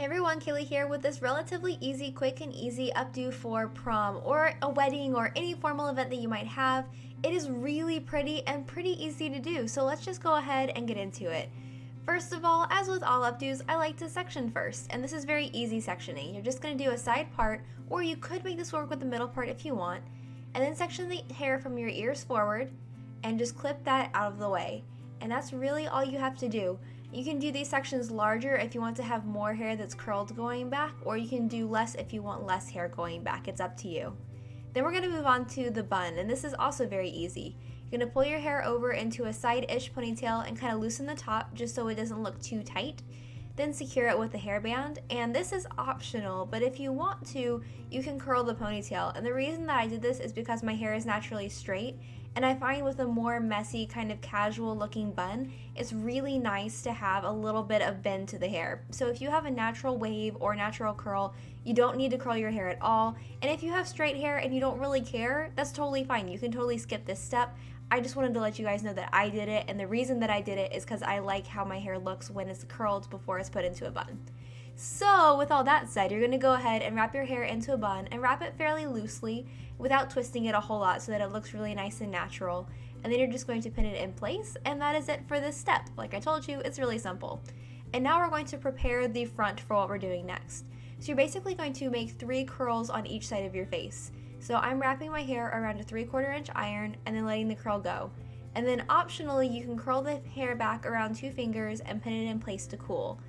Hey everyone, Kayley here with this relatively easy, quick and easy updo for prom or a wedding or any formal event that you might have. It is really pretty and pretty easy to do, so let's just go ahead and get into it. First of all, as with all updos, I like to section first, and this is very easy sectioning. You're just going to do a side part, or you could make this work with the middle part if you want, and then section the hair from your ears forward and just clip that out of the way. And that's really all you have to do. You can do these sections larger if you want to have more hair that's curled going back, or you can do less if you want less hair going back. It's up to you. Then we're going to move on to the bun, and this is also very easy. You're going to pull your hair over into a side-ish ponytail and kind of loosen the top just so it doesn't look too tight. Then secure it with a hairband, and this is optional, but if you want to, you can curl the ponytail. And the reason that I did this is because my hair is naturally straight, and I find with a more messy, kind of casual looking bun, it's really nice to have a little bit of bend to the hair. So if you have a natural wave or natural curl, you don't need to curl your hair at all. And if you have straight hair and you don't really care, that's totally fine. You can totally skip this step. I just wanted to let you guys know that I did it, and the reason that I did it is because I like how my hair looks when it's curled before it's put into a bun. So with all that said, you're going to go ahead and wrap your hair into a bun and wrap it fairly loosely without twisting it a whole lot so that it looks really nice and natural. And then you're just going to pin it in place, and that is it for this step. Like I told you, it's really simple. And now we're going to prepare the front for what we're doing next. So you're basically going to make 3 curls on each side of your face. So I'm wrapping my hair around a 3/4 inch iron and then letting the curl go. And then optionally, you can curl the hair back around 2 fingers and pin it in place to cool.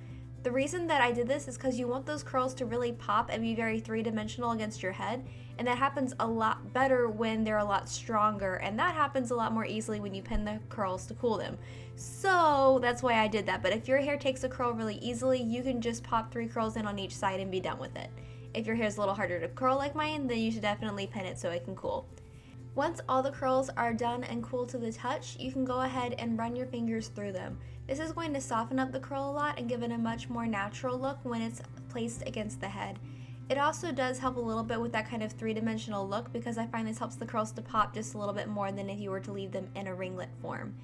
The reason that I did this is because you want those curls to really pop and be very three-dimensional against your head, and that happens a lot better when they're a lot stronger, and that happens a lot more easily when you pin the curls to cool them. So that's why I did that, but if your hair takes a curl really easily, you can just pop 3 curls in on each side and be done with it. If your hair is a little harder to curl like mine, then you should definitely pin it so it can cool. Once all the curls are done and cool to the touch, you can go ahead and run your fingers through them. This is going to soften up the curl a lot and give it a much more natural look when it's placed against the head. It also does help a little bit with that kind of three-dimensional look because I find this helps the curls to pop just a little bit more than if you were to leave them in a ringlet form.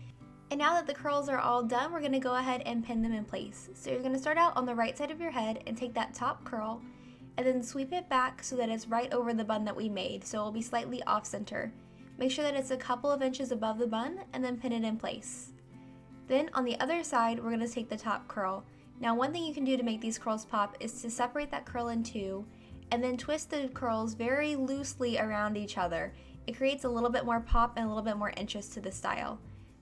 And now that the curls are all done, we're going to go ahead and pin them in place. So you're going to start out on the right side of your head and take that top curl and then sweep it back so that it's right over the bun that we made, so it will be slightly off center. Make sure that it's a couple of inches above the bun and then pin it in place. Then on the other side, we're going to take the top curl. Now one thing you can do to make these curls pop is to separate that curl in 2 and then twist the curls very loosely around each other. It creates a little bit more pop and a little bit more interest to the style.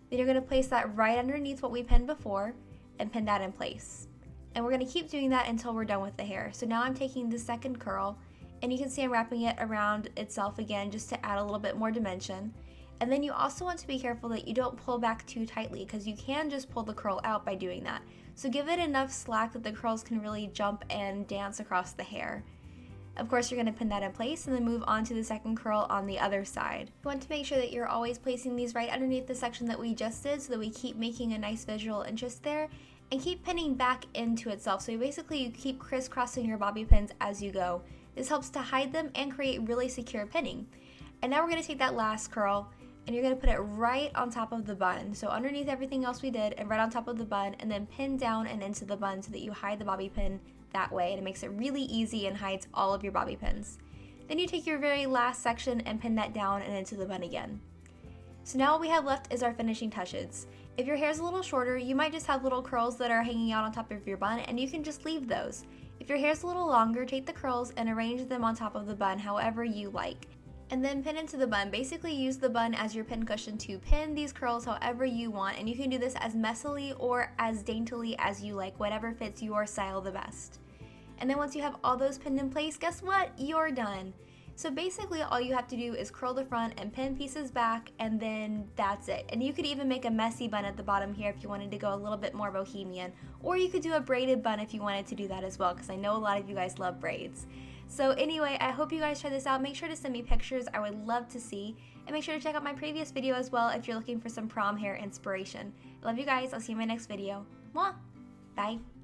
Then you're going to place that right underneath what we pinned before and pin that in place. And we're going to keep doing that until we're done with the hair. So now I'm taking the second curl, and you can see I'm wrapping it around itself again just to add a little bit more dimension. And then you also want to be careful that you don't pull back too tightly because you can just pull the curl out by doing that. So give it enough slack that the curls can really jump and dance across the hair. Of course, you're going to pin that in place and then move on to the second curl on the other side. You want to make sure that you're always placing these right underneath the section that we just did so that we keep making a nice visual interest there, and keep pinning back into itself. So you keep crisscrossing your bobby pins as you go. This helps to hide them and create really secure pinning. And now we're going to take that last curl and you're going to put it right on top of the bun. So underneath everything else we did and right on top of the bun, and then pin down and into the bun so that you hide the bobby pin that way, and it makes it really easy and hides all of your bobby pins. Then you take your very last section and pin that down and into the bun again. So now all we have left is our finishing touches. If your hair is a little shorter, you might just have little curls that are hanging out on top of your bun, and you can just leave those. If your hair is a little longer, take the curls and arrange them on top of the bun however you like. And then pin into the bun. Basically use the bun as your pin cushion to pin these curls however you want, and you can do this as messily or as daintily as you like, whatever fits your style the best. And then once you have all those pinned in place, guess what? You're done. So basically all you have to do is curl the front and pin pieces back, and then that's it. And you could even make a messy bun at the bottom here if you wanted to go a little bit more bohemian, or you could do a braided bun if you wanted to do that as well, because I know a lot of you guys love braids. So anyway, I hope you guys try this out. Make sure to send me pictures. I would love to see. And make sure to check out my previous video as well if you're looking for some prom hair inspiration. I love you guys. I'll see you in my next video. Mwah! Bye!